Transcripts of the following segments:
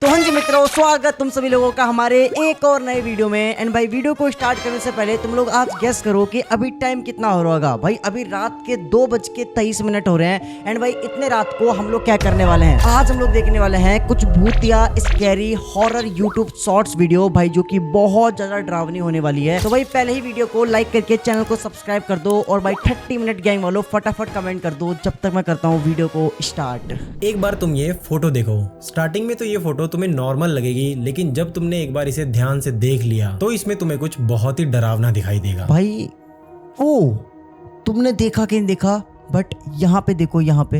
तो हाँ जी मित्रों, स्वागत तुम सभी लोगों का हमारे एक और नए वीडियो में। एंड भाई वीडियो को स्टार्ट करने से पहले तुम लोग आज गेस करो कि अभी टाइम कितना हो रहा होगा। भाई अभी रात के 2:23 हो रहे हैं। एंड भाई इतने रात को हम लोग क्या करने वाले हैं, आज हम लोग देखने वाले हैं कुछ भूतिया scary horror YouTube shorts video भाई, जो कि बहुत ज्यादा डरावनी होने वाली है। तो भाई पहले ही वीडियो को लाइक करके चैनल को सब्सक्राइब कर दो और भाई 30 मिनट गैंग वालों फटाफट कमेंट कर दो जब तक मैं करता हूँ वीडियो को स्टार्ट। एक बार तुम ये फोटो देखो। स्टार्टिंग में तो ये फोटो तुम्हें नॉर्मल लगेगी, लेकिन जब तुमने एक बार इसे ध्यान से देख लिया तो इसमें तुम्हें कुछ बहुत ही डरावना दिखाई देगा। भाई ओ तुमने देखा कि नहीं देखा, बट यहाँ पे देखो, यहाँ पे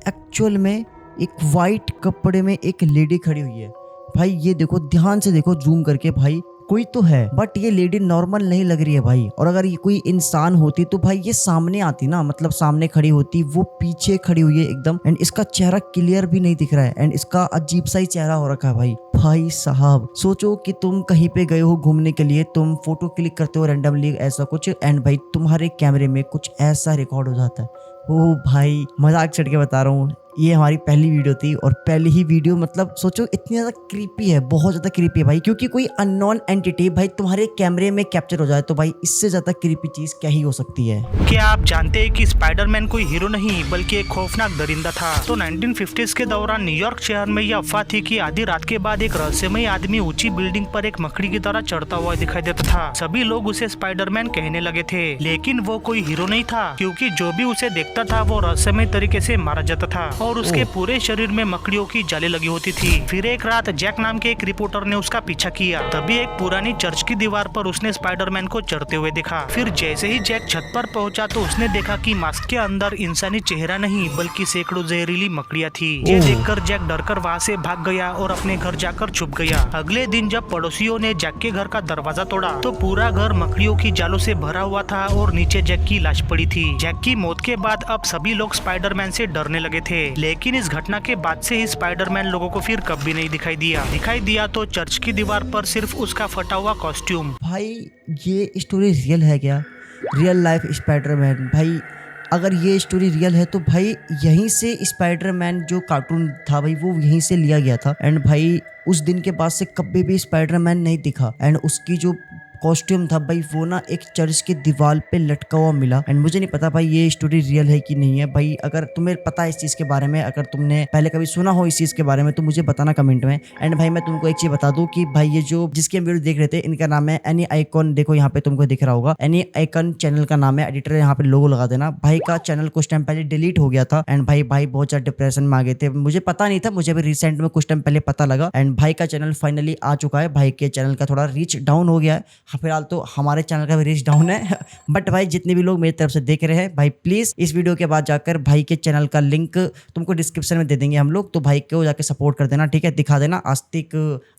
एक्चुअल में एक वाइट कपड़े में एक लेडी खड़ी हुई है। भाई ये देखो, ध्यान से देखो जूम करके, भाई कोई तो है बट ये लेडी नॉर्मल नहीं लग रही है भाई। और अगर ये कोई इंसान होती तो भाई ये सामने आती ना, मतलब सामने खड़ी होती, वो पीछे खड़ी हुई है एकदम। एंड इसका चेहरा क्लियर भी नहीं दिख रहा है एंड इसका अजीब सा ही चेहरा हो रखा है भाई। भाई साहब सोचो कि तुम कहीं पे गए हो घूमने के लिए, तुम फोटो क्लिक करते हो रैंडमली ऐसा कुछ, एंड भाई तुम्हारे कैमरे में कुछ ऐसा रिकॉर्ड हो जाता है। ओ भाई मजाक छड़ के बता रहा हूँ, ये हमारी पहली वीडियो थी और पहली ही वीडियो, मतलब सोचो इतनी ज्यादा क्रीपी है, बहुत ज्यादा क्रीपी है भाई। क्योंकि कोई अननोन एंटिटी भाई तुम्हारे कैमरे में कैप्चर हो जाए तो भाई इससे ज्यादा क्रीपी चीज क्या ही हो सकती है। क्या आप जानते हैं कि स्पाइडरमैन कोई हीरो नहीं बल्कि एक खौफनाक दरिंदा था। तो 1950s के दौरान न्यूयॉर्क शहर में यह अफवाह थी कि आधी रात के बाद एक रहस्यमय आदमी ऊंची बिल्डिंग पर एक मकड़ी की तरह चढ़ता हुआ दिखाई देता था। सभी लोग उसे स्पाइडरमैन कहने लगे थे, लेकिन वो कोई हीरो नहीं था, क्योंकि जो भी उसे देखता था वो रहस्यमय तरीके से मारा जाता था और उसके पूरे शरीर में मकड़ियों की जाली लगी होती थी। फिर एक रात जैक नाम के एक रिपोर्टर ने उसका पीछा किया। तभी एक पुरानी चर्च की दीवार पर उसने स्पाइडरमैन को चढ़ते हुए देखा। फिर जैसे ही जैक छत पर पहुंचा तो उसने देखा कि मास्क के अंदर इंसानी चेहरा नहीं बल्कि सैकड़ों जहरीली मकड़ियां थी। ये देखकर जैक डरकर वहाँ से भाग गया और अपने घर जाकर छुप गया। अगले दिन जब पड़ोसियों ने जैक के घर का दरवाजा तोड़ा तो पूरा घर मकड़ियों की जालों से भरा हुआ था और नीचे जैक की लाश पड़ी थी। जैक की मौत के बाद अब सभी लोग स्पाइडरमैन से डरने लगे थे, लेकिन इस घटना के बाद से ही स्पाइडरमैन लोगों को फिर कभी नहीं दिखाई दिया तो चर्च की दीवार पर सिर्फ उसका फटा हुआ कॉस्ट्यूम। भाई ये स्टोरी रियल है क्या? Real life Spiderman? भाई अगर ये स्टोरी रियल है तो भाई यहीं से स्पाइडरमैन जो कार्टून था भाई वो यहीं से लिया गया था। एंड भाई उस दिन के बाद से कभी भी स्पाइडरमैन नहीं दिखा। एंड उसकी जो कॉस्ट्यूम था भाई वो ना एक चर्च के दीवार पे लटका हुआ मिला। एंड मुझे नहीं पता भाई ये स्टोरी रियल है कि नहीं है। भाई अगर तुम्हें पता है इस चीज के बारे में, अगर तुमने पहले कभी सुना हो इस चीज के बारे में तो मुझे बताना कमेंट में। एंड भाई मैं तुमको एक चीज बता दूं कि भाई ये जो जिसकी हम वीडियो देख रहे थे इनका नाम है एनी आइकॉन। देखो यहाँ पे तुमको दिख रहा होगा, एनी आइकॉन चैनल का नाम है। एडिटर यहाँ पे लोगो लगा देना। भाई का चैनल कुछ टाइम पहले डिलीट हो गया था एंड भाई बहुत ज्यादा डिप्रेशन में आ गए थे। मुझे पता नहीं था, मुझे अभी रिसेंट में कुछ टाइम पहले पता लगा। एंड भाई का चैनल फाइनली आ चुका है। भाई के चैनल का थोड़ा रीच डाउन हो गया है फिलहाल, तो हमारे चैनल का भी रीच डाउन है बट भाई जितने भी लोग मेरी तरफ से देख रहे हैं भाई प्लीज इस वीडियो के बाद जाकर भाई के चैनल का लिंक तुमको डिस्क्रिप्शन में दे देंगे हम लोग, तो भाई को जाके सपोर्ट कर देना, ठीक है? दिखा देना आस्तिक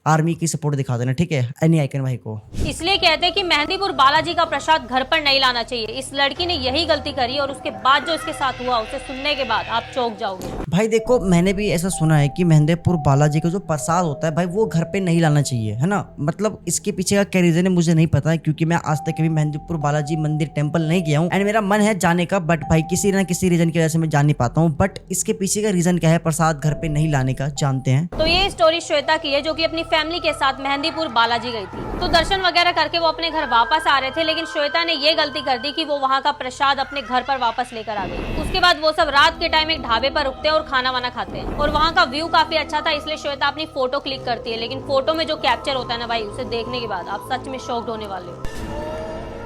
आर्मी की सपोर्ट दिखा देना, ठीक है? एनी आइकन भाई को। इसलिए कहते हैं कि मेहंदीपुर बालाजी का प्रसाद घर पर नहीं लाना चाहिए। इस लड़की ने यही गलती करी और उसके बाद जो इसके साथ हुआ उसे सुनने के बाद आप चौंक जाओगे। भाई देखो मैंने भी ऐसा सुना है कि मेहंदीपुर बालाजी का जो प्रसाद होता है भाई वो घर पे नहीं लाना चाहिए, है ना? मतलब इसके पीछे का क्या रीजन है मुझे नहीं पता है, क्योंकि मैं आज तक कभी मेहंदीपुर बालाजी मंदिर टेंपल नहीं गया हूँ। एंड मेरा मन है जाने का, बट भाई किसी ना किसी रीजन की वजह से मैं जा नहीं पाता हूँ। बट इसके पीछे का रीजन क्या है प्रसाद घर पे नहीं लाने का, जानते हैं? तो ये स्टोरी श्वेता की है, जो कि अपनी फैमिली के साथ मेहंदीपुर बालाजी गई थी। तो दर्शन वगैरह करके वो अपने घर वापस आ रहे थे, लेकिन श्वेता ने ये गलती कर दी कि वो वहाँ का प्रसाद अपने घर पर वापस लेकर आ गई। उसके बाद वो सब रात के टाइम एक ढाबे पर रुकते हैं और खाना वाना खाते हैं और वहाँ का व्यू काफी अच्छा था, इसलिए श्वेता अपनी फोटो क्लिक करती है। लेकिन फोटो में जो कैप्चर होता है ना भाई, उसे देखने के बाद आप सच में शॉक्ड होने वाले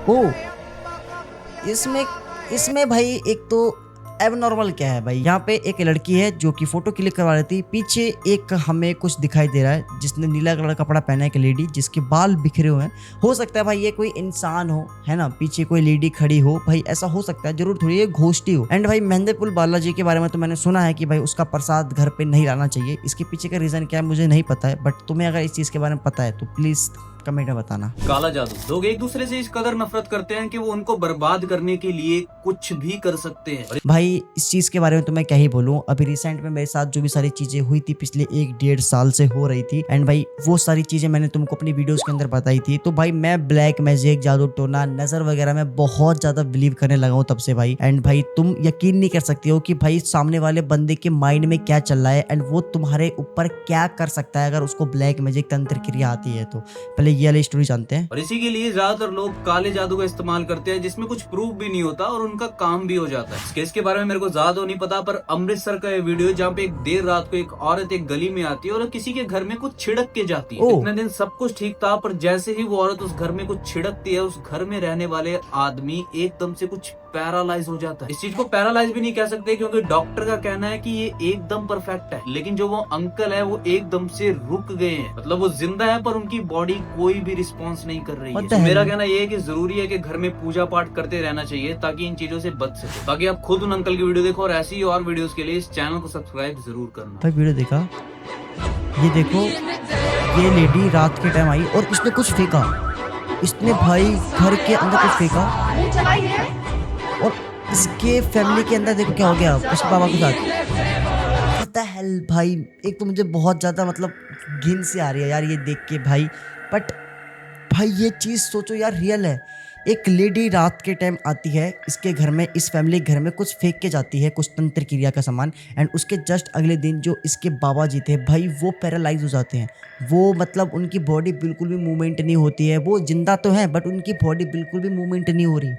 हो। ओ इसमें भाई एक तो एबनॉर्मल क्या है भाई, यहाँ पे एक लड़की है जो कि फोटो क्लिक करवा रही थी। पीछे एक हमें कुछ दिखाई दे रहा है जिसने नीला कलर का कपड़ा पहना है, एक लेडी जिसके बाल बिखरे हुए हैं। हो सकता है भाई ये कोई इंसान हो, है ना? पीछे कोई लेडी खड़ी हो भाई, ऐसा हो सकता है, जरूर थोड़ी ये घोष्टी हो। एंड भाई मेहंदीपुर बालाजी के बारे में तो मैंने सुना है कि भाई उसका प्रसाद घर पे नहीं लाना चाहिए। इसके पीछे का रीजन क्या है मुझे नहीं पता है, बट तुम्हें अगर इस चीज के बारे में पता है तो प्लीज कमेंट में बताना। काला जादू, लोग एक दूसरे से इस कदर नफरत करते हैं कि वो उनको बर्बाद करने के लिए कुछ भी कर सकते हैं। भाई भाई इस चीज़ के बारे में तो मैं क्या ही बोलूँ। अभी रिसेंट में मेरे साथ जो भी सारी चीज़ें हुई थी पिछले 1-1.5 साल से हो रही थी, एंड भाई वो सारी चीज़ें मैंने तुमको अपनी वीडियोस के अंदर बताई थी। तो भाई मैं ब्लैक मैजिक, जादू टोना, नज़र वगैरह में बहुत ज़्यादा बिलीव करने लगा हूँ तब से भाई। एंड भाई तुम यकीन नहीं कर सकते हो कि भाई सामने वाले बंदे के माइंड में क्या चल रहा है एंड वो तुम्हारे ऊपर क्या कर सकता है अगर उसको ब्लैक मैजिक तंत्र क्रिया आती है। तो पहले ये वाली स्टोरी जानते हैं। और इसी के लिए ज्यादातर लोग काले जादू का इस्तेमाल करते हैं, जिसमें कुछ प्रूफ भी नहीं होता और उनका काम भी हो जाता है। इस केस के बारे में मेरे को ज्यादा नहीं पता, पर अमृतसर का ये वीडियो जहाँ पे एक देर रात को एक औरत एक गली में आती है और किसी के घर में कुछ छिड़क के जाती है। इतने दिन सब कुछ ठीक था, पर जैसे ही वो औरत उस घर में कुछ छिड़कती है, उस घर में रहने वाले आदमी एकदम से कुछ पैरालाइज हो जाता है। इस चीज को पैरालाइज भी नहीं कह सकते, क्योंकि डॉक्टर का कहना है कि ये एकदम परफेक्ट है, लेकिन जो वो अंकल है वो एकदम से रुक गए हैं। मतलब वो जिंदा है पर उनकी बॉडी कोई भी रिस्पॉन्स नहीं कर रही है। तो मेरा कहना ये है कि जरूरी है कि घर में पूजा पाठ करते रहना चाहिए ताकि इन चीजों से बच सके। बाकी आप खुद उन अंकल की वीडियो देखो और ऐसी और वीडियोस के लिए इस चैनल को सब्सक्राइब जरूर करना। भाई वीडियो देखा, ये देखो ये लेडी रात के टाइम आई और इसने कुछ फेंका। इसने भाई घर के अंदर कुछ फेंका और इसके फैमिली के अंदर देखो क्या हो गया उसके बाबा के साथ। पता है भाई, एक तो मुझे बहुत ज़्यादा मतलब घिन से आ रही है यार ये देख के भाई। बट भाई ये चीज़ सोचो यार, रियल है। एक लेडी रात के टाइम आती है इसके घर में, इस फैमिली के घर में कुछ फेंक के जाती है, कुछ तंत्र क्रिया का सामान, एंड उसके जस्ट अगले दिन जो इसके बाबा जी थे भाई वो पैरालाइज हो जाते हैं। वो मतलब उनकी बॉडी बिल्कुल भी मूवमेंट नहीं होती है। वो जिंदा तो है बट उनकी बॉडी बिल्कुल भी मूवमेंट नहीं हो रही।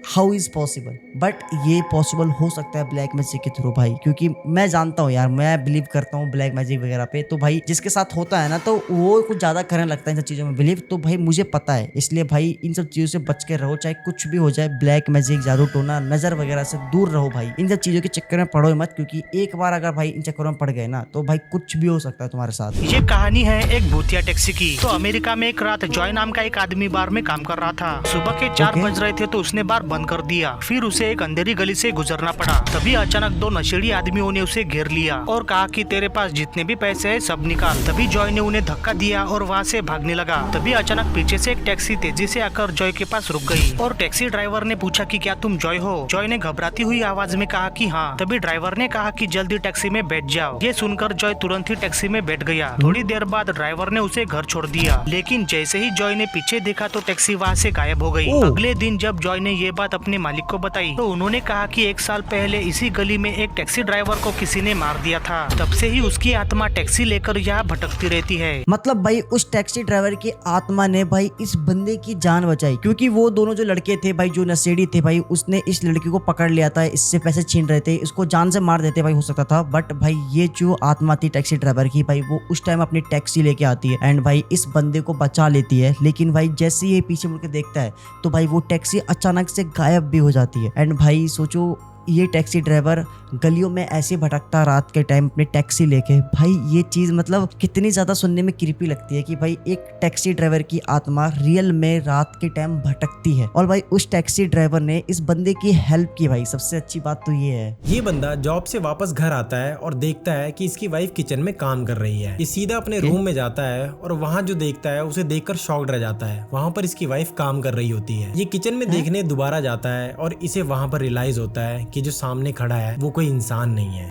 How is possible? बट ये पॉसिबल हो सकता है ब्लैक मैजिक के थ्रू भाई, क्योंकि मैं जानता हूँ यार, मैं बिलीव करता हूँ ब्लैक मैजिक वगैरह पे। तो भाई जिसके साथ होता है ना तो वो कुछ ज़्यादा करने लगता है इन सब चीज़ों में बिलीव। तो भाई मुझे पता है, इसलिए भाई इन सब चीज़ों से बच के रहो, चाहे कुछ भी हो जाए। ब्लैक मैजिक, जादू टोना, नज़र वगैरह से दूर रहो भाई। इन सब चीज़ों के चक्कर में पड़ो मत, क्योंकि एक बार अगर भाई इन चक्करों में पड़ गए ना तो भाई कुछ भी हो सकता है तुम्हारे साथ। ये कहानी है एक भूतिया टैक्सी की। तो अमेरिका में एक रात जॉय नाम का एक आदमी बार में काम कर रहा था। सुबह के 4 बज रहे थे तो उसने बार बंद कर दिया। फिर उसे एक अंधेरी गली से गुजरना पड़ा। तभी अचानक 2 नशेड़ी आदमियों ने उसे घेर लिया और कहा कि तेरे पास जितने भी पैसे हैं सब निकाल। तभी जॉय ने उन्हें धक्का दिया और वहाँ से भागने लगा। तभी अचानक पीछे से एक टैक्सी तेजी से आकर जॉय के पास रुक गई और टैक्सी ड्राइवर ने पूछा कि क्या तुम जॉय हो? जॉय ने घबराती हुई आवाज में कहा कि हाँ। तभी ड्राइवर ने कहा कि जल्दी टैक्सी में बैठ जाओ। ये सुनकर जॉय तुरंत ही टैक्सी में बैठ गया। थोड़ी देर बाद ड्राइवर ने उसे घर छोड़ दिया, लेकिन जैसे ही जॉय ने पीछे देखा तो टैक्सी वहाँ से गायब हो गई। अगले दिन जब जॉय ने ये बात अपने मालिक को बताई तो उन्होंने कहा कि 1 साल पहले इसी गली में एक टैक्सी ड्राइवर को किसी ने मार दिया था। तब से ही उसकी आत्मा टैक्सी लेकर यहाँ भटकती रहती है। मतलब भाई उस टैक्सी ड्राइवर की आत्मा ने भाई इस बंदे की जान बचाई, क्योंकि वो दोनों जो लड़के थे भाई, जो नशेड़ी थे भाई, उसने इस लड़के को पकड़ लिया था, इससे पैसे छीन रहे थे, इसको जान से मार देते भाई हो सकता था। बट भाई ये जो आत्मा थी टैक्सी ड्राइवर की भाई, वो उस टाइम अपनी टैक्सी लेके आती है एंड भाई इस बंदे को बचा लेती है। लेकिन भाई जैसे ये पीछे मुड़ के देखता है तो भाई वो टैक्सी अचानक से गायब भी हो जाती है। एंड भाई सोचो ये टैक्सी ड्राइवर गलियों में ऐसे भटकता रात के टाइम अपनी टैक्सी लेके। भाई ये चीज़ मतलब कितनी ज़्यादा सुनने में क्रीपी लगती है कि भाई एक टैक्सी ड्राइवर की आत्मा रियल में रात के टाइम भटकती है। और भाई उस टैक्सी ड्राइवर ने इस बंदे की हेल्प की। भाई सबसे अच्छी बात तो ये है, ये बंदा जॉब से वापस घर आता है और देखता है कि इसकी वाइफ किचन में काम कर रही है। ये सीधा अपने रूम में जाता है और वहाँ जो देखता है उसे देखकर शॉक्ड रह जाता है। वहाँ पर इसकी वाइफ काम कर रही होती है। ये किचन में देखने दोबारा जाता है और इसे वहाँ पर रियलाइज होता है कि जो सामने खड़ा है वो कोई इंसान नहीं है।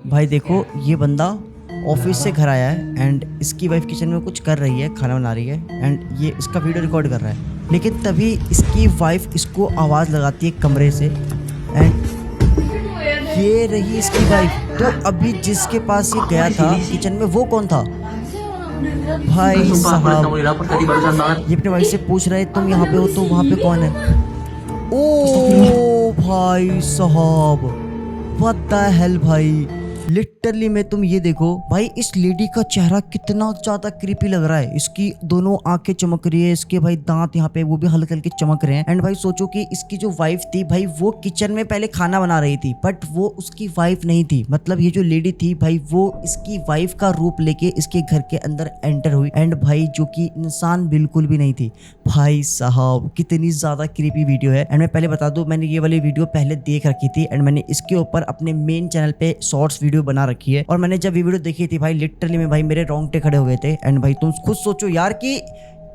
भाई देखो ये बंदा ऑफिस से घर आया है एंड इसकी वाइफ किचन में कुछ कर रही है, खाना बना रही है एंड ये इसका वीडियो रिकॉर्ड कर रहा है। लेकिन तभी इसकी वाइफ इसको आवाज़ लगाती है कमरे से एंड ये रही इसकी वाइफ। तो अभी जिसके पास ये गया था किचन में वो कौन था? भाई साहब ये अपने वाइफ से पूछ रहे तुम यहाँ पे हो तो वहाँ पे कौन है? ओ भाई साहब व्हाट द हेल भाई, लिटरली में तुम ये देखो भाई इस लेडी का चेहरा कितना ज्यादा क्रीपी लग रहा है। इसकी दोनों आंखें चमक रही है, इसके भाई दांत यहाँ पे वो भी हल्के हल्के चमक रहे हैं। एंड भाई सोचो कि इसकी जो वाइफ थी भाई वो किचन में पहले खाना बना रही थी बट वो उसकी वाइफ नहीं थी। मतलब ये जो लेडी थी भाई वो इसकी वाइफ का रूप लेके इसके घर के अंदर एंटर हुई एंड भाई जो कि इंसान बिल्कुल भी नहीं थी। भाई साहब कितनी ज्यादा क्रीपी वीडियो है। एंड मैं पहले बता दूं मैंने ये वाली वीडियो पहले देख रखी थी एंड मैंने इसके ऊपर अपने मेन चैनल पे शॉर्ट्स वीडियो बना रखी है। और मैंने जब ये वीडियो देखी थी भाई लिटरली में भाई मेरे रोंगटे खड़े हो गए थे। एंड भाई तुम खुद सोचो यार कि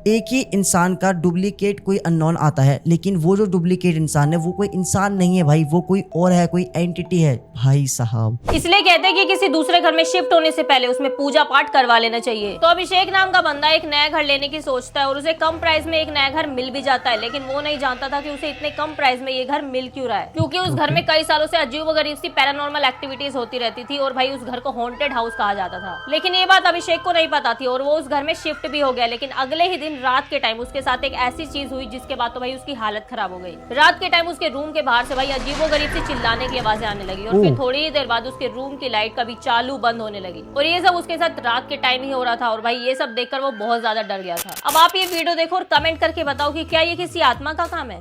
एक ही इंसान का डुप्लीकेट कोई अननोन आता है, लेकिन वो जो डुप्लीकेट इंसान है वो कोई इंसान नहीं है भाई, वो कोई और है, कोई एंटिटी है भाई साहब। इसलिए कहते हैं कि किसी दूसरे घर में शिफ्ट होने से पहले उसमें पूजा पाठ करवा लेना चाहिए। तो अभिषेक नाम का बंदा एक नया घर लेने की सोचता है और उसे कम प्राइस में एक नया घर मिल भी जाता है, लेकिन वो नहीं जानता था कि उसे इतने कम प्राइस में ये घर मिल क्यों रहा है, क्योंकि उस घर में कई सालों से अजीब व गरीब सी पैरानॉर्मल एक्टिविटीज होती रहती थी और भाई उस घर को हॉन्टेड हाउस कहा जाता था। लेकिन ये बात अभिषेक को नहीं पता थी और वो उस घर में शिफ्ट भी हो गया। लेकिन अगले ही दिन रात के टाइम उसके साथ एक ऐसी चीज हुई जिसके बाद तो भाई उसकी हालत खराब हो गई। रात के टाइम उसके रूम के बाहर से भाई अजीबो गरीब से चिल्लाने की आवाजें आने लगी और फिर थोड़ी ही देर बाद उसके रूम की लाइट कभी चालू बंद होने लगी और ये सब उसके साथ रात के टाइम ही हो रहा था। और भाई ये सब देखकर वो बहुत ज्यादा डर गया था। अब आप ये वीडियो देखो और कमेंट करके बताओ कि क्या ये किसी आत्मा का काम है।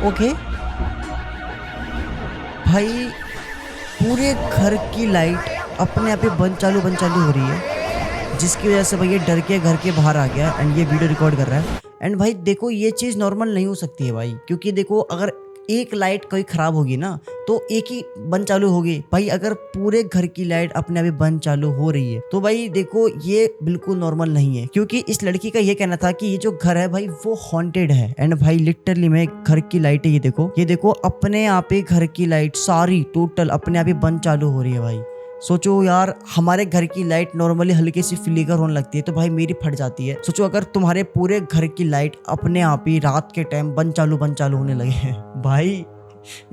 ओके भाई, पूरे घर की लाइट अपने आप ही बंद चालू हो रही है, जिसकी वजह से भाई ये डर के घर के बाहर आ गया एंड ये वीडियो रिकॉर्ड कर रहा है। एंड भाई देखो ये चीज़ नॉर्मल नहीं हो सकती है भाई, क्योंकि देखो अगर एक लाइट कोई खराब होगी ना तो एक ही बंद चालू होगी भाई। अगर पूरे घर की लाइट अपने आप ही बंद चालू हो रही है तो भाई देखो ये बिल्कुल नॉर्मल नहीं है, क्योंकि इस लड़की का ये कहना था कि ये जो घर है भाई वो हॉन्टेड है। एंड भाई लिटरली में घर की लाइट है, ये देखो अपने आप ही घर की लाइट सारी टोटल अपने आप ही बंद चालू हो रही है भाई। सोचो यार, हमारे घर की लाइट नॉर्मली हल्की सी फ्लिकर होने लगती है तो भाई मेरी फट जाती है। सोचो अगर तुम्हारे पूरे घर की लाइट अपने आप ही रात के टाइम बंद चालू होने लगे हैं भाई,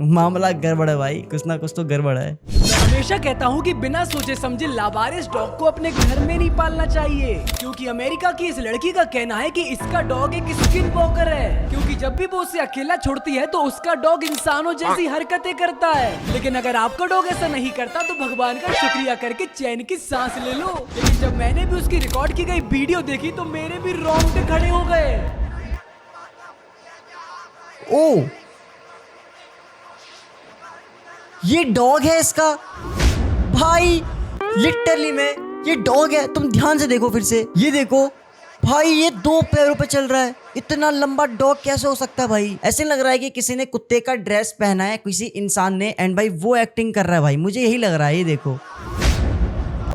मामला गड़बड़ है भाई, कुछ ना कुछ तो गड़बड़ है। मैं हमेशा कहता हूँ कि बिना सोचे समझे लावारिस डॉग को अपने घर में नहीं पालना चाहिए, क्योंकि अमेरिका की इस लड़की का कहना है कि इसका डॉग एक स्किन वॉकर है, क्योंकि जब भी वो उसे अकेला छोड़ती है तो उसका डॉग इंसानों जैसी हरकतें करता है। लेकिन अगर आपका डॉग ऐसा नहीं करता तो भगवान का शुक्रिया करके चैन की सांस ले लो। लेकिन जब मैंने भी उसकी रिकॉर्ड की गई वीडियो देखी तो मेरे भी रोंगटे खड़े हो गए। ओ ये डॉग है इसका भाई, लिटरली में ये डॉग है। तुम ध्यान से देखो फिर से, ये देखो भाई ये 2 पैरों पे चल रहा है। इतना लंबा डॉग कैसे हो सकता है भाई? ऐसे लग रहा है कि किसी ने कुत्ते का ड्रेस पहना है किसी इंसान ने एंड भाई वो एक्टिंग कर रहा है भाई, मुझे यही लग रहा है। ये देखो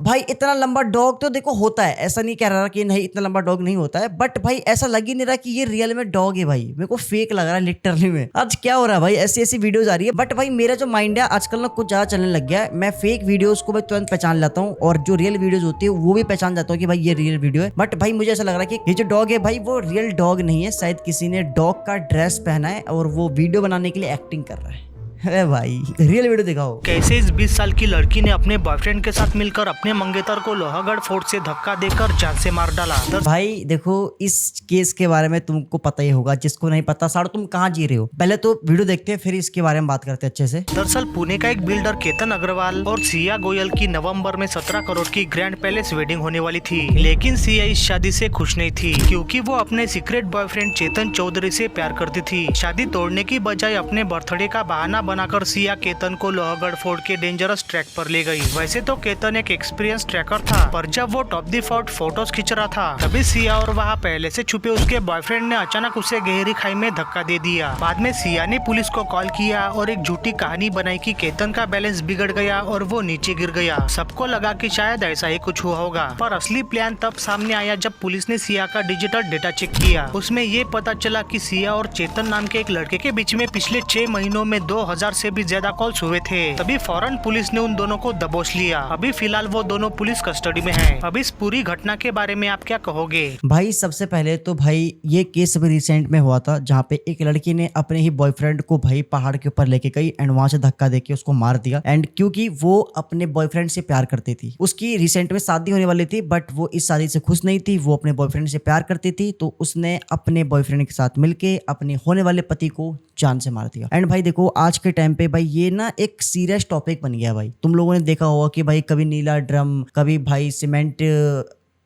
भाई इतना लंबा डॉग तो देखो होता है, ऐसा नहीं कह रहा कि नहीं इतना लंबा डॉग नहीं होता है, बट भाई ऐसा लग ही नहीं रहा कि ये रियल में डॉग है भाई, मेरे को फेक लग रहा है लिटरली में। आज क्या हो रहा है भाई, ऐसी वीडियोस आ रही है, बट भाई मेरा जो माइंड है आजकल ना कुछ ज्यादा चलने लग गया है। मैं फेक वीडियोस को मैं तुरंत पहचान लेता हूँ और जो रियल वीडियोस होती है वो भी पहचान जाता हूँ कि भाई ये रियल वीडियो है। बट भाई मुझे ऐसा लग रहा है कि ये जो डॉग है भाई वो रियल डॉग नहीं है, शायद किसी ने डॉग का ड्रेस पहना है और वो वीडियो बनाने के लिए एक्टिंग कर रहा है। अरे भाई रियल वीडियो दिखाओ। कैसे इस 20 साल की लड़की ने अपने बॉयफ्रेंड के साथ मिलकर अपने मंगेतर को लोहागढ़ फोर्ट से धक्का देकर जान से मार डाला। भाई देखो इस केस के बारे में तुमको पता ही होगा, जिसको नहीं पता साड़ो तुम कहाँ जी रहे हो। पहले तो वीडियो देखते हैं फिर इसके बारे में बात करते हैं अच्छे से। दरअसल पुणे का एक बिल्डर केतन अग्रवाल और सिया गोयल की नवंबर में 17 करोड़ की ग्रैंड पैलेस वेडिंग होने वाली थी, लेकिन सिया इस शादी से खुश नहीं थी क्योंकि वो अपने सीक्रेट बॉयफ्रेंड चेतन चौधरी से प्यार करती थी। शादी तोड़ने की बजाय अपने बर्थडे का बहाना बनाकर सिया केतन को लोहागढ़ फोर्ट के डेंजरस ट्रैक पर ले गई। वैसे तो केतन एक एक्सपीरियंस ट्रैकर था, पर जब वो टॉप दी फोर्ट फोटोज खींच रहा था तभी सिया और वहाँ पहले से छुपे उसके बॉयफ्रेंड ने अचानक उसे गहरी खाई में धक्का दे दिया। बाद में सिया ने पुलिस को कॉल किया और एक झूठी कहानी बनाई कि केतन का बैलेंस बिगड़ गया और वो नीचे गिर गया। सबको लगा कि शायद ऐसा ही कुछ हुआ होगा, पर असली प्लान तब सामने आया जब पुलिस ने सिया का डिजिटल डेटा चेक किया। उसमें ये पता चला कि सिया और चेतन नाम के एक लड़के के बीच में पिछले 6 महीनों में 2000 से भी ज्यादा कॉल्स हुए थे। तभी फौरन पुलिस ने उन दोनों को दबोच लिया। अभी फिलहाल वो दोनों पुलिस कस्टडी में हैं। अब इस पूरी घटना के बारे में आप क्या कहोगे? भाई सबसे पहले तो भाई ये केस अभी रिसेंट में हुआ था जहाँ पे एक लड़की ने अपने ही बॉयफ्रेंड को भाई पहाड़ के ऊपर लेके गई एंड वहां से धक्का देके उसको मार दिया। एंड क्योंकि वो अपने बॉयफ्रेंड से प्यार करती थी, उसकी रिसेंट में शादी होने वाली थी बट वो इस शादी से खुश नहीं थी, वो अपने बॉयफ्रेंड से प्यार करती थी, तो उसने अपने बॉयफ्रेंड के साथ मिलके अपने होने वाले पति को जान से मार दिया। एंड भाई देखो आज के टाइम पे भाई ये ना एक सीरियस टॉपिक बन गया भाई। तुम लोगों ने देखा होगा कि भाई कभी नीला ड्रम, कभी भाई सीमेंट,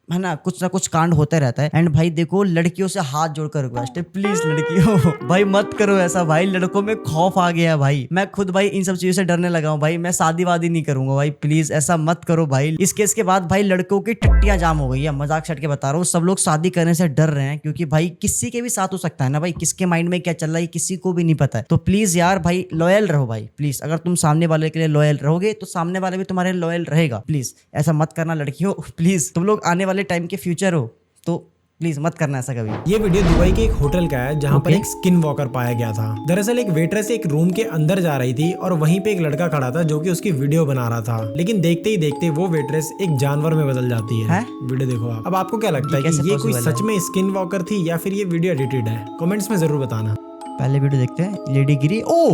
है ना कुछ कांड होता रहता है। एंड भाई देखो लड़कियों से हाथ जोड़कर रिक्वेस्ट है, प्लीज लड़कियों भाई मत करो ऐसा भाई, लड़कों में खौफ आ गया भाई। मैं खुद भाई इन सब चीजों से डरने लगा हूँ भाई, मैं शादी वादी नहीं करूंगा भाई, प्लीज ऐसा मत करो भाई। इस केस के बाद भाई लड़कों की टट्टियां जाम हो गई है, मजाक छट के बता रहा हूँ। सब लोग शादी करने से डर रहे हैं क्योंकि भाई किसी के भी साथ हो सकता है ना भाई, किसके माइंड में क्या चल रहा है किसी को भी नहीं पता है। तो प्लीज यार भाई लॉयल रहो भाई, प्लीज। अगर तुम सामने वाले के लिए लॉयल रहोगे तो सामने वाले भी तुम्हारे लॉयल रहेगा। प्लीज ऐसा मत करना लड़कियों, प्लीज। तुम लोग आने वाले टाइम के फ्यूचर हो तो प्लीज मत करना ऐसा कभी। ये वीडियो दुबई के एक होटल का है जहाँ पर Okay. एक स्किन वॉकर पाया गया था। दरअसल एक वेट्रेस एक रूम के अंदर जा रही थी और वहीं पे एक लड़का खड़ा था जो कि उसकी वीडियो बना रहा था, लेकिन देखते ही देखते वो वेट्रेस एक जानवर में बदल जाती है। वीडियो देखो आप। अब आपको क्या लगता है ये कैसे कि ये कोई possible है? सच में स्किन वॉकर थी या फिर ये वीडियो एडिटेड है? कमेंट्स में जरूर बताना। पहले वीडियो देखते हैं। Lady Giri. Oh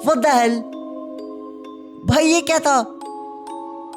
what the hell, भाई ये क्या था?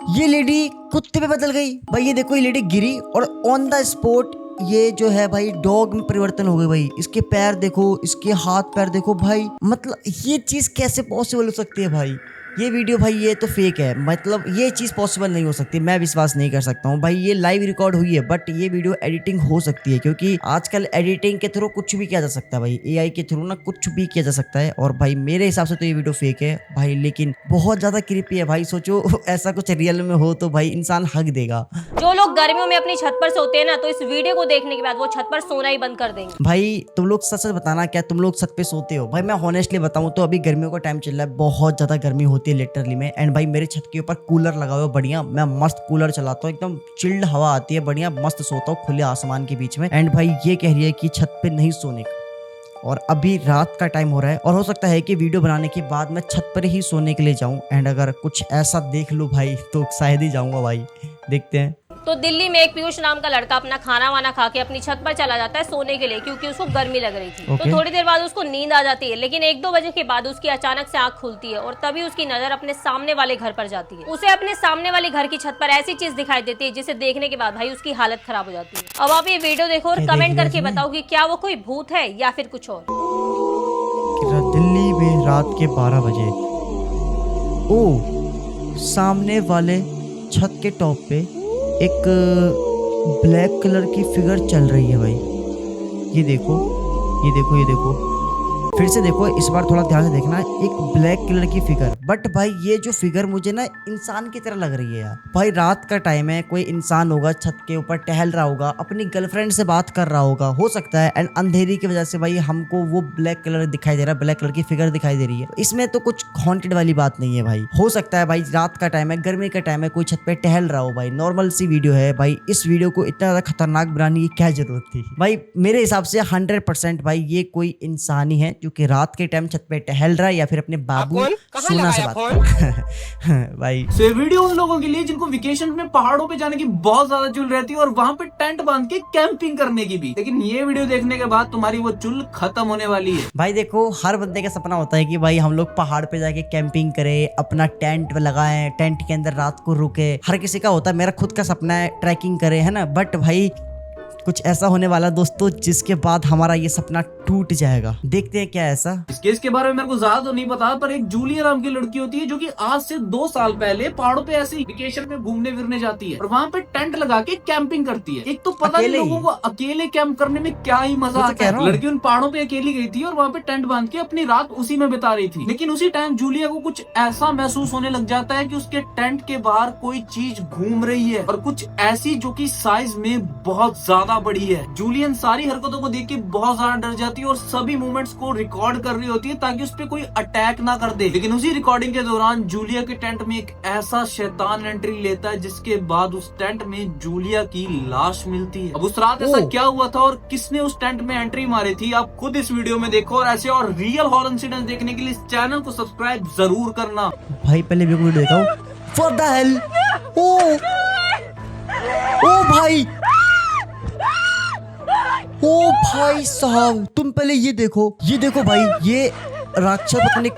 ये लेडी कुत्ते पे बदल गई भाई। ये देखो, ये लेडी गिरी और ऑन द स्पॉट ये जो है भाई डॉग में परिवर्तन हो गई भाई। इसके पैर देखो, इसके हाथ पैर देखो भाई। मतलब ये चीज कैसे पॉसिबल हो सकती है भाई? ये वीडियो भाई ये तो फेक है। मतलब ये चीज पॉसिबल नहीं हो सकती, मैं विश्वास नहीं कर सकता हूँ भाई। ये लाइव रिकॉर्ड हुई है बट ये वीडियो एडिटिंग हो सकती है, क्योंकि आजकल एडिटिंग के थ्रू कुछ भी किया जा सकता है भाई। एआई के थ्रू ना कुछ भी किया जा सकता है। और भाई मेरे हिसाब से तो ये वीडियो फेक है भाई, लेकिन बहुत ज्यादा क्रीपी है भाई। सोचो ऐसा कुछ रियल में हो तो भाई इंसान हक देगा। जो लोग गर्मियों में अपनी छत पर सोते हैं ना, तो इस वीडियो को देखने के बाद वो छत पर सोना ही बंद कर देंगे। भाई तुम लोग सच सच बताना, क्या तुम लोग छत पे सोते हो? भाई मैं हॉनेस्टली बताऊं तो अभी गर्मियों का टाइम चल रहा है, बहुत ज्यादा गर्मी होती है लिटरली में। एंड भाई मेरे छत के ऊपर कूलर लगा हुआ है बढ़िया, मैं मस्त कूलर चलाता हूँ, एकदम चिल्ड हवा आती है बढ़िया, मस्त सोता हूँ खुले आसमान के बीच में। एंड भाई ये कह रही है कि छत पे नहीं सोने का, और अभी रात का टाइम हो रहा है और हो सकता है कि वीडियो बनाने के बाद मैं छत पर ही सोने के लिए जाऊं। एंड अगर कुछ ऐसा देख लूं भाई तो शायद ही जाऊंगा भाई, देखते हैं। तो दिल्ली में एक पीयूष नाम का लड़का अपना खाना वाना खा के अपनी छत पर चला जाता है सोने के लिए, क्योंकि उसको गर्मी लग रही थी। तो थोड़ी देर बाद उसको नींद आ जाती है, लेकिन 1-2 बजे के बाद उसकी अचानक से आंख खुलती है और तभी उसकी नजर अपने सामने वाले घर पर जाती है। उसे अपने सामने वाले घर की छत पर ऐसी चीज दिखाई देती है जिसे देखने के बाद भाई उसकी हालत खराब हो जाती है। अब आप ये वीडियो देखो और कमेंट करके बताओ कि क्या वो कोई भूत है या फिर कुछ और। दिल्ली में रात के 12 बजे ओ सामने वाले छत के टॉप पे एक ब्लैक कलर की फिगर चल रही है भाई। ये देखो, ये देखो, ये देखो, फिर से देखो, इस बार थोड़ा ध्यान से देखना। एक ब्लैक कलर की फिगर, बट भाई ये जो फिगर मुझे ना इंसान की तरह लग रही है यार। भाई रात का टाइम है, कोई इंसान होगा छत के ऊपर टहल रहा होगा, अपनी गर्लफ्रेंड से बात कर रहा होगा, हो सकता है। एंड अंधेरी की वजह से भाई हमको वो ब्लैक कलर दिखाई दे रहा है, ब्लैक कलर की फिगर दिखाई दे रही है। इसमें तो कुछ हॉन्टेड वाली बात नहीं है भाई। हो सकता है भाई रात का टाइम है, गर्मी का टाइम है, कोई छत पे टहल रहा हो भाई। नॉर्मल सी वीडियो है भाई, इस वीडियो को इतना ज्यादा खतरनाक बनाने की क्या जरूरत थी भाई? मेरे हिसाब से 100% भाई ये कोई इंसान ही है जो कि रात के टाइम छत पे टहल रहा है, या फिर अपने बाबू सोना से बात भाई। तो ये वीडियो उन लोगों के लिए जिनको वेकेशन में पहाड़ों पे जाने की बहुत ज्यादा चुल रहती है और वहाँ पे टेंट बांध के कैंपिंग करने की भी। लेकिन ये वीडियो देखने के बाद तुम्हारी वो चुल खत्म होने वाली है। भाई देखो, हर बंदे का सपना होता है कि भाई हम लोग पहाड़ पे जाके कैंपिंग करें, अपना टेंट लगाएं, टेंट के अंदर रात को रुके। हर किसी का होता है, मेरा खुद का सपना है ट्रैकिंग करे, है ना। बट भाई कुछ ऐसा होने वाला दोस्तों जिसके बाद हमारा ये सपना टूट जाएगा। देखते हैं क्या ऐसा। इस केस के बारे में मेरे को ज्यादा तो नहीं पता, पर एक जूलिया नाम की लड़की होती है जो कि आज से 2 साल पहले पहाड़ों पे ऐसे वेकेशन में घूमने फिरने जाती है और वहाँ पे टेंट लगा के कैंपिंग करती है। एक तो पता नहीं लोगों को अकेले कैंप करने में क्या ही मजा आता है। लड़की उन पहाड़ों पे अकेली गई थी और वहाँ पे टेंट बांध के अपनी रात उसी में बिता रही थी। लेकिन उसी टाइम जूलिया को कुछ ऐसा महसूस होने लग जाता है कि उसके टेंट के बाहर कोई चीज घूम रही है और कुछ ऐसी जो कि साइज में बहुत ज्यादा बड़ी है। जूलियन सारी हरकतों को देख के बहुत ज्यादा डर जाती है और सभी मूवमेंट्स को रिकॉर्ड कर रही होती है ताकि उस पर कोई अटैक ना कर दे। लेकिन उसी रिकॉर्डिंग के दौरान जूलिया के टेंट में एक ऐसा शैतान एंट्री लेता है जिसके बाद उस टेंट में जूलिया की लाश मिलती है। अब उस रात ऐसा क्या हुआ था और किसने उस टेंट में एंट्री मारी थी, आप खुद इस वीडियो में देखो। और ऐसे और रियल हॉरर इंसिडेंट देखने के लिए इस चैनल को सब्सक्राइब जरूर करना। भाई पहले वीडियो देखा हूँ। फॉर द हेल, ओ भाई, ओ भाई साहब, तुम पहले ये देखो भाई, ये राक्षस अपने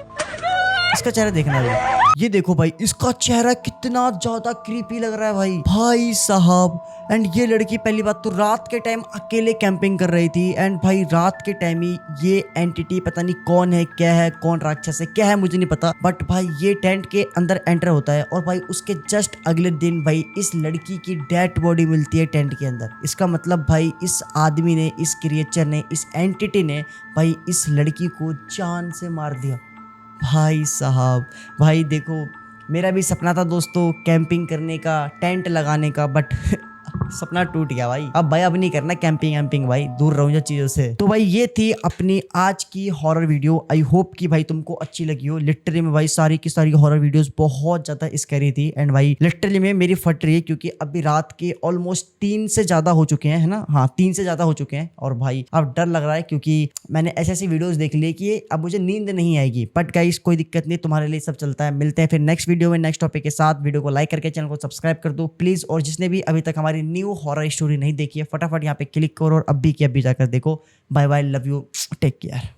इसका चेहरा देखना है। ये देखो भाई, इसका चेहरा कितना ज्यादा क्रीपी लग रहा है भाई साहब। एंड ये लड़की पहली बात तो रात के टाइम अकेले कैंपिंग कर रही थी। एंड भाई रात के टाइम ही ये एंटिटी, पता नहीं कौन है, क्या है, कौन राक्षस है, क्या है, मुझे नहीं पता। बट भाई ये टेंट के अंदर एंटर होता है और भाई उसके जस्ट अगले दिन भाई इस लड़की की डेड बॉडी मिलती है टेंट के अंदर। इसका मतलब भाई इस आदमी ने, इस क्रिएचर ने, इस एंटिटी ने भाई इस लड़की को जान से मार दिया भाई साहब। भाई देखो, मेरा भी सपना था दोस्तों कैंपिंग करने का, टेंट लगाने का, बट सपना टूट गया भाई। अब भाई अब नहीं करना कैंपिंग वैम्पिंग भाई, दूर रहूं जो चीजों से। तो भाई ये थी अपनी आज की हॉरर वीडियो। आई होप कि भाई तुमको अच्छी लगी हो। लिटरली में भाई सारी की सारी हॉरर वीडियोस बहुत ज्यादा स्कैरी थी एंड भाई लिटरली में मेरी फट रही है क्योंकि अभी रात के ऑलमोस्ट 3 से ज्यादा हो चुके हैं, है ना? हाँ 3 से ज्यादा हो चुके हैं और भाई अब डर लग रहा है क्योंकि मैंने ऐसी वीडियोस देख ली कि अब मुझे नींद नहीं आएगी। बट गाइस कोई दिक्कत नहीं, तुम्हारे लिए सब चलता है। मिलते हैं फिर नेक्स्ट वीडियो में नेक्स्ट टॉपिक के साथ। वीडियो को लाइक करके चैनल को सब्सक्राइब कर दो प्लीज, और जिसने भी अभी तक हमारी न्यू हॉरर स्टोरी नहीं देखी है फटाफट यहाँ पे क्लिक करो और अभी की अभी जाकर देखो। Bye bye, love you, take care.